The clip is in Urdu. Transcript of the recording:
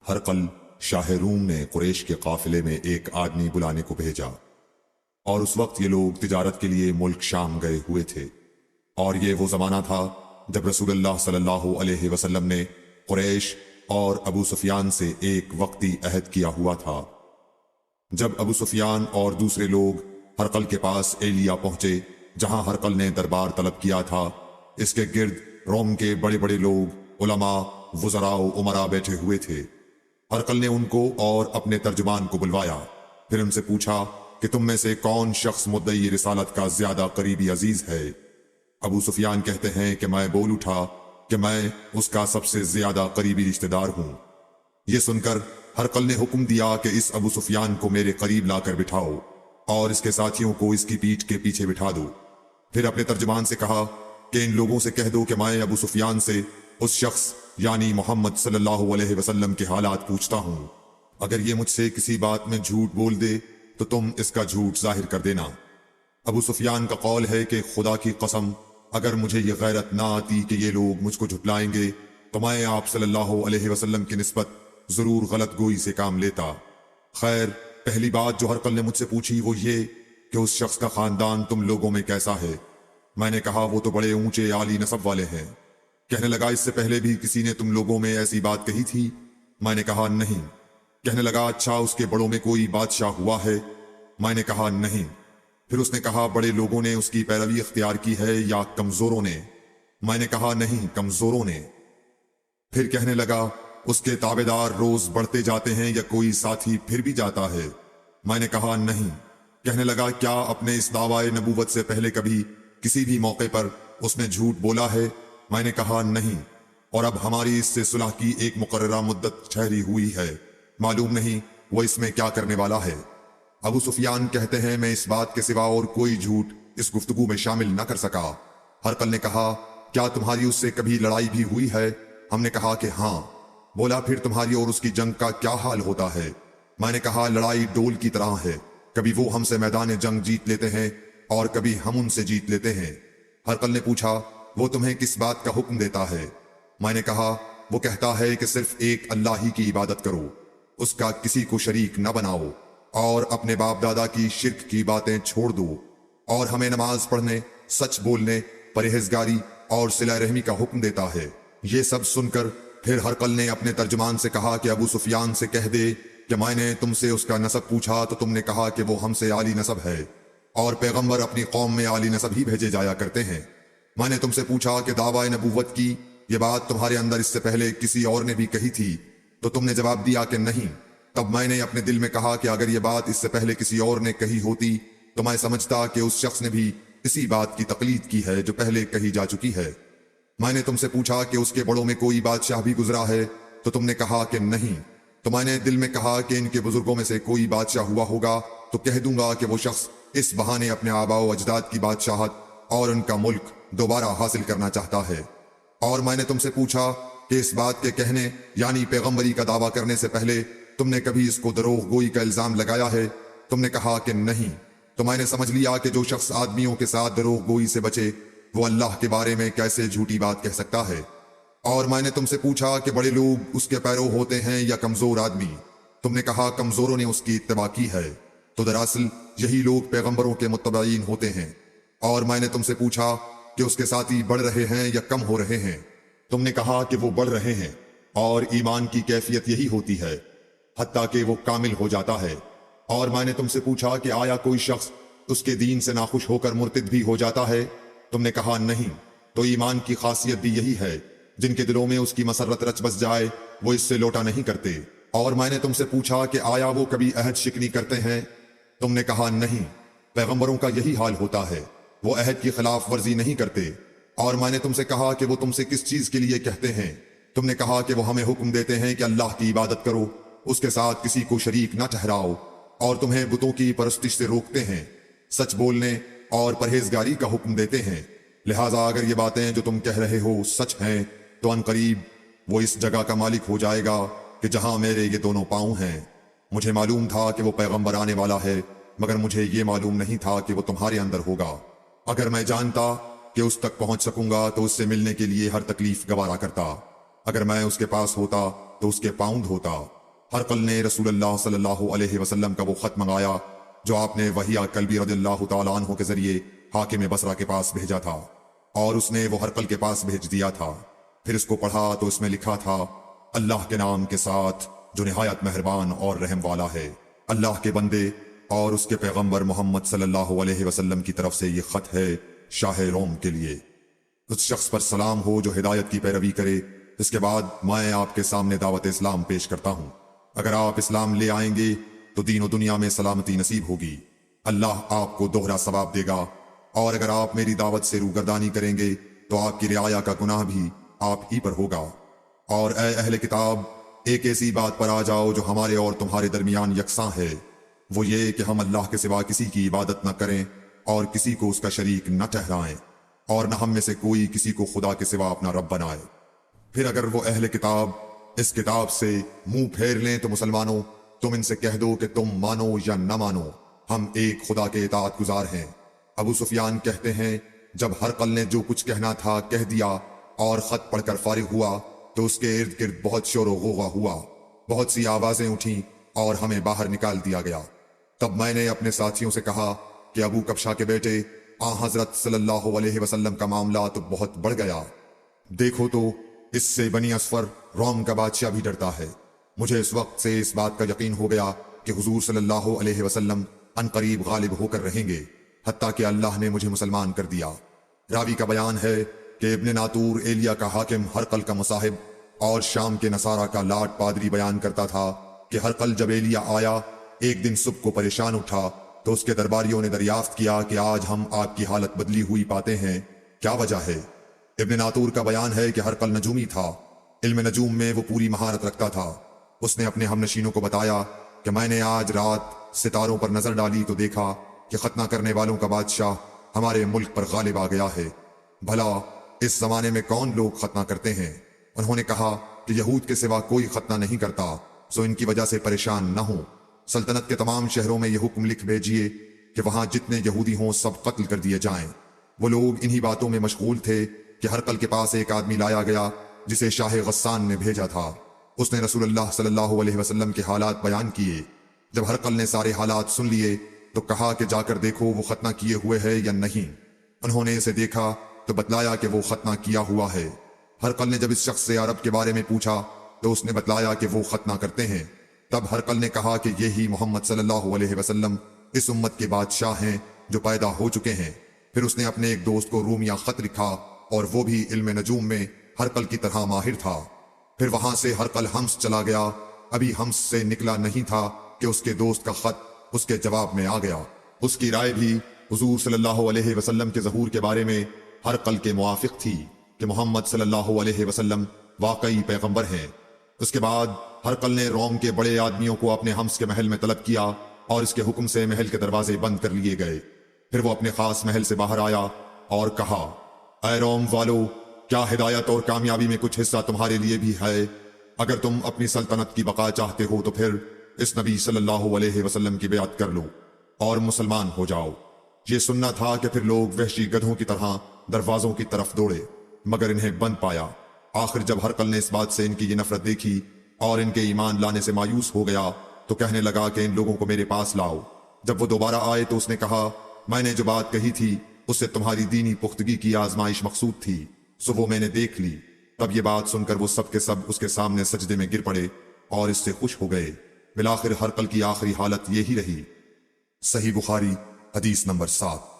ہرقل شاہ روم نے قریش کے قافلے میں ایک آدمی بلانے کو بھیجا، اور اس وقت یہ لوگ تجارت کے لیے ملک شام گئے ہوئے تھے، اور یہ وہ زمانہ تھا جب رسول اللہ صلی اللہ علیہ وسلم نے قریش اور ابو سفیان سے ایک وقتی عہد کیا ہوا تھا۔ جب ابو سفیان اور دوسرے لوگ ہرقل کے پاس ایلیا پہنچے جہاں ہرقل نے دربار طلب کیا تھا، اس کے گرد روم کے بڑے بڑے لوگ، علماء، وزراء و امراء بیٹھے ہوئے تھے۔ ہرقل نے ان کو اور اپنے ترجمان کو بلوایا، پھر ان سے پوچھا کہ تم میں سے کون شخص مدعی رسالت کا زیادہ قریبی عزیز ہے؟ ابو سفیان کہتے ہیں کہ میں بول اٹھا کہ میں اس کا سب سے زیادہ قریبی رشتہ دار ہوں۔ یہ سن کر ہرقل نے حکم دیا کہ اس ابو سفیان کو میرے قریب لا کر بٹھاؤ اور اس کے ساتھیوں کو اس کی پیٹھ کے پیچھے بٹھا دو۔ پھر اپنے ترجمان سے کہا کہ ان لوگوں سے کہہ دو کہ میں ابو سفیان سے اس شخص یعنی محمد صلی اللہ علیہ وسلم کے حالات پوچھتا ہوں، اگر یہ مجھ سے کسی بات میں جھوٹ بول دے تو تم اس کا جھوٹ ظاہر کر دینا۔ ابو سفیان کا قول ہے کہ خدا کی قسم اگر مجھے یہ غیرت نہ آتی کہ یہ لوگ مجھ کو جھٹلائیں گے تو میں آپ صلی اللہ علیہ وسلم کی نسبت ضرور غلط گوئی سے کام لیتا۔ خیر، پہلی بات جو ہرقل نے مجھ سے پوچھی وہ یہ کہ اس شخص کا خاندان تم لوگوں میں کیسا ہے؟ میں نے کہا وہ تو بڑے اونچے عالی نسب والے ہیں۔ کہنے لگا اس سے پہلے بھی کسی نے تم لوگوں میں ایسی بات کہی تھی؟ میں نے کہا نہیں۔ کہنے لگا اچھا اس کے بڑوں میں کوئی بادشاہ ہوا ہے؟ میں نے کہا نہیں۔ پھر اس نے کہا بڑے لوگوں نے اس کی پیروی اختیار کی ہے یا کمزوروں نے؟ میں نے کہا نہیں، کمزوروں نے۔ پھر کہنے لگا اس کے تابعدار روز بڑھتے جاتے ہیں یا کوئی ساتھی پھر بھی جاتا ہے؟ میں نے کہا نہیں۔ کہنے لگا کیا اپنے اس دعوی نبوت سے پہلے کبھی کسی بھی موقع پر اس نے جھوٹ بولا ہے؟ میں نے کہا نہیں، اور اب ہماری اس سے صلح کی ایک مقررہ مدت ٹھہری ہوئی ہے، معلوم نہیں وہ اس میں کیا کرنے والا ہے۔ ابو سفیان کہتے ہیں میں اس بات کے سوا اور کوئی جھوٹ اس گفتگو میں شامل نہ کر سکا۔ ہرقل نے کہا کیا تمہاری اس سے کبھی لڑائی بھی ہوئی ہے؟ ہم نے کہا کہ ہاں۔ بولا پھر تمہاری اور اس کی جنگ کا کیا حال ہوتا ہے؟ میں نے کہا لڑائی ڈول کی طرح ہے، کبھی وہ ہم سے میدان جنگ جیت لیتے ہیں اور کبھی ہم ان سے جیت لیتے ہیں۔ ہرقل نے پوچھا وہ تمہیں کس بات کا حکم دیتا ہے؟ میں نے کہا وہ کہتا ہے کہ صرف ایک اللہ ہی کی عبادت کرو، اس کا کسی کو شریک نہ بناؤ، اور اپنے باپ دادا کی شرک کی باتیں چھوڑ دو، اور ہمیں نماز پڑھنے، سچ بولنے، پرہیزگاری اور صلہ رحمی کا حکم دیتا ہے۔ یہ سب سن کر پھر ہرقل نے اپنے ترجمان سے کہا کہ ابو سفیان سے کہہ دے کہ میں نے تم سے اس کا نسب پوچھا تو تم نے کہا کہ وہ ہم سے عالی نسب ہے، اور پیغمبر اپنی قوم میں عالی نسب ہی بھیجے جایا کرتے ہیں۔ میں نے تم سے پوچھا کہ دعوی نبوت کی یہ بات تمہارے اندر اس سے پہلے کسی اور نے بھی کہی تھی تو تم نے جواب دیا کہ نہیں۔ تب میں نے اپنے دل میں کہا کہ اگر یہ بات اس سے پہلے کسی اور نے کہی ہوتی تو میں سمجھتا کہ اس شخص نے بھی اسی بات کی تقلید کی ہے جو پہلے کہی جا چکی ہے۔ میں نے تم سے پوچھا کہ اس کے بڑوں میں کوئی بادشاہ بھی گزرا ہے تو تم نے کہا کہ نہیں۔ تو میں نے دل میں کہا کہ ان کے بزرگوں میں سے کوئی بادشاہ ہوا ہوگا تو کہہ دوں گا کہ وہ شخص اس بہانے اپنے آباء و اجداد کی بادشاہت اور ان کا ملک دوبارہ حاصل کرنا چاہتا ہے۔ اور میں نے تم سے پوچھا کہ اس بات کے کہنے یعنی پیغمبری کا دعویٰ کرنے سے پہلے تم نے کبھی اس کو دروغ گوئی کا الزام لگایا ہے؟ تم نے کہا کہ نہیں۔ تو میں نے سمجھ لیا کہ جو شخص آدمیوں کے ساتھ دروغ گوئی سے بچے وہ اللہ کے بارے میں کیسے جھوٹی بات کہہ سکتا ہے۔ اور میں نے تم سے پوچھا کہ بڑے لوگ اس کے پیرو ہوتے ہیں یا کمزور آدمی؟ تم نے کہا کمزوروں نے اس کی اتباع کی ہے، تو دراصل یہی لوگ پیغمبروں کے متبعین ہوتے ہیں۔ اور میں نے تم سے پوچھا کہ اس کے ساتھی بڑھ رہے ہیں یا کم ہو رہے ہیں؟ تم نے کہا کہ وہ بڑھ رہے ہیں، اور ایمان کی کیفیت یہی ہوتی ہے حتیٰ کہ وہ کامل ہو جاتا ہے۔ اور میں نے تم سے پوچھا کہ آیا کوئی شخص اس کے دین سے ناخوش ہو کر مرتد بھی ہو جاتا ہے؟ تم نے کہا نہیں۔ تو ایمان کی خاصیت بھی یہی ہے، جن کے دلوں میں اس کی مسرت رچ بس جائے وہ اس سے لوٹا نہیں کرتے۔ اور میں نے تم سے پوچھا کہ آیا وہ کبھی عہد شکنی کرتے ہیں؟ تم نے کہا نہیں۔ پیغمبروں کا یہی حال ہوتا ہے، وہ عہد کی خلاف ورزی نہیں کرتے۔ اور میں نے تم سے کہا کہ وہ تم سے کس چیز کے لیے کہتے ہیں؟ تم نے کہا کہ وہ ہمیں حکم دیتے ہیں کہ اللہ کی عبادت کرو، اس کے ساتھ کسی کو شریک نہ ٹھہراؤ، اور تمہیں بتوں کی پرستش سے روکتے ہیں، سچ بولنے اور پرہیزگاری کا حکم دیتے ہیں۔ لہٰذا اگر یہ باتیں جو تم کہہ رہے ہو سچ ہیں تو ان قریب وہ اس جگہ کا مالک ہو جائے گا کہ جہاں میرے یہ دونوں پاؤں ہیں۔ مجھے معلوم تھا کہ وہ پیغمبر آنے والا ہے، مگر مجھے یہ معلوم نہیں تھا کہ وہ تمہارے اندر ہوگا۔ اگر میں جانتا کہ اس تک پہنچ سکوں گا تو اس سے ملنے کے لیے ہر تکلیف گوارا کرتا، اگر میں اس کے پاس ہوتا تو اس کے پاؤں دھوتا۔ ہرقل نے رسول اللہ صلی اللہ علیہ وسلم کا وہ خط منگایا جو آپ نے وحیہ کلبی رضی اللہ تعالیٰ عنہ کے ذریعے حاکم بصرہ کے پاس بھیجا تھا، اور اس نے وہ ہرقل کے پاس بھیج دیا تھا۔ پھر اس کو پڑھا تو اس میں لکھا تھا، اللہ کے نام کے ساتھ جو نہایت مہربان اور رحم والا ہے۔ اللہ کے بندے اور اس کے پیغمبر محمد صلی اللہ علیہ وسلم کی طرف سے یہ خط ہے شاہ روم کے لیے۔ اس شخص پر سلام ہو جو ہدایت کی پیروی کرے۔ اس کے بعد میں آپ کے سامنے دعوت اسلام پیش کرتا ہوں۔ اگر آپ اسلام لے آئیں گے تو دین و دنیا میں سلامتی نصیب ہوگی، اللہ آپ کو دوہرا ثواب دے گا، اور اگر آپ میری دعوت سے روگردانی کریں گے تو آپ کی رعایا کا گناہ بھی آپ ہی پر ہوگا۔ اور اے اہل کتاب، ایک ایسی بات پر آ جاؤ جو ہمارے اور تمہارے درمیان یکساں ہے، وہ یہ کہ ہم اللہ کے سوا کسی کی عبادت نہ کریں اور کسی کو اس کا شریک نہ ٹھہرائیں، اور نہ ہم میں سے کوئی کسی کو خدا کے سوا اپنا رب بنائے۔ پھر اگر وہ اہل کتاب اس کتاب سے منہ پھیر لیں تو مسلمانوں، تم ان سے کہہ دو کہ تم مانو یا نہ مانو، ہم ایک خدا کے اطاعت گزار ہیں۔ ابو سفیان کہتے ہیں، جب ہرقل نے جو کچھ کہنا تھا کہہ دیا اور خط پڑھ کر فارغ ہوا تو اس کے ارد گرد بہت شور و غوغا ہوا، بہت سی آوازیں اٹھیں اور ہمیں باہر نکال دیا گیا۔ تب میں نے اپنے ساتھیوں سے کہا کہ ابو کبشہ کے بیٹے آن حضرت صلی اللہ علیہ وسلم کا معاملہ تو بہت بڑھ گیا، دیکھو تو اس سے بنی اصفر روم کا بادشاہ بھی ڈرتا ہے۔ مجھے اس وقت سے اس بات کا یقین ہو گیا کہ حضور صلی اللہ علیہ وسلم ان قریب غالب ہو کر رہیں گے، حتیٰ کہ اللہ نے مجھے مسلمان کر دیا۔ راوی کا بیان ہے کہ ابن ناطور ایلیا کا حاکم ہرقل کا مصاحب اور شام کے نصارہ کا لاٹ پادری بیان کرتا تھا کہ ہرقل جب ایلیا آیا ایک دن صبح کو پریشان اٹھا تو اس کے درباریوں نے دریافت کیا کہ آج ہم آپ کی حالت بدلی ہوئی پاتے ہیں، کیا وجہ ہے؟ ابن ناطور کا بیان ہے کہ ہرقل نجومی تھا، علم نجوم میں وہ پوری مہارت رکھتا تھا۔ اس نے اپنے ہم نشینوں کو بتایا کہ میں نے آج رات ستاروں پر نظر ڈالی تو دیکھا کہ ختنہ کرنے والوں کا بادشاہ ہمارے ملک پر غالب آ گیا ہے۔ بھلا اس زمانے میں کون لوگ ختنہ کرتے ہیں؟ انہوں نے کہا کہ یہود کے سوا کوئی ختنہ نہیں کرتا، سو ان کی وجہ سے پریشان نہ ہوں۔ سلطنت کے تمام شہروں میں یہ حکم لکھ بھیجیے کہ وہاں جتنے یہودی ہوں سب قتل کر دیے جائیں۔ وہ لوگ انہی باتوں میں مشغول تھے کہ ہرقل کے پاس ایک آدمی لایا گیا جسے شاہ غسان نے بھیجا تھا۔ اس نے رسول اللہ صلی اللہ علیہ وسلم کے حالات بیان کیے۔ جب ہرقل نے سارے حالات سن لیے تو کہا کہ جا کر دیکھو وہ ختنہ کیے ہوئے ہے یا نہیں۔ انہوں نے اسے دیکھا تو بتلایا کہ وہ ختنہ کیا ہوا ہے۔ ہرقل نے جب اس شخص سے عرب کے بارے میں پوچھا تو اس نے بتلایا کہ وہ ختنہ کرتے ہیں۔ تب ہرقل نے کہا کہ یہی محمد صلی اللہ علیہ وسلم اس امت کے بادشاہ ہیں جو پیدا ہو چکے ہیں۔ پھر اس نے اپنے ایک دوست کو رومیہ خط لکھا اور وہ بھی علم نجوم میں ہرقل کی طرح ماہر تھا۔ پھر وہاں سے ہرقل حمص چلا گیا، ابھی حمص سے نکلا نہیں تھا کہ اس کے دوست کا خط اس کے جواب میں آ گیا۔ اس کی رائے بھی حضور صلی اللہ علیہ وسلم کے ظہور کے بارے میں ہرقل کے موافق تھی کہ محمد صلی اللہ علیہ وسلم واقعی پیغمبر ہیں۔ اس کے بعد ہرقل نے روم کے بڑے آدمیوں کو اپنے حمص کے محل میں طلب کیا اور اس کے حکم سے محل کے دروازے بند کر لیے گئے۔ پھر وہ اپنے خاص محل سے باہر آیا اور کہا، اے روم والو، کیا ہدایت اور کامیابی میں کچھ حصہ تمہارے لیے بھی ہے؟ اگر تم اپنی سلطنت کی بقا چاہتے ہو تو پھر اس نبی صلی اللہ علیہ وسلم کی بیعت کر لو اور مسلمان ہو جاؤ۔ یہ سننا تھا کہ پھر لوگ وحشی گدھوں کی طرح دروازوں کی طرف دوڑے مگر انہیں بند پایا۔ آخر جب ہرقل نے اس بات سے ان کی یہ نفرت دیکھی اور ان کے ایمان لانے سے مایوس ہو گیا تو کہنے لگا کہ ان لوگوں کو میرے پاس لاؤ۔ جب وہ دوبارہ آئے تو اس نے کہا، میں نے جو بات کہی تھی اس سے تمہاری دینی پختگی کی آزمائش مقصود تھی، سو وہ میں نے دیکھ لی۔ تب یہ بات سن کر وہ سب کے سب اس کے سامنے سجدے میں گر پڑے اور اس سے خوش ہو گئے۔ بالآخر ہرقل کی آخری حالت یہی رہی۔ صحیح بخاری حدیث نمبر 7۔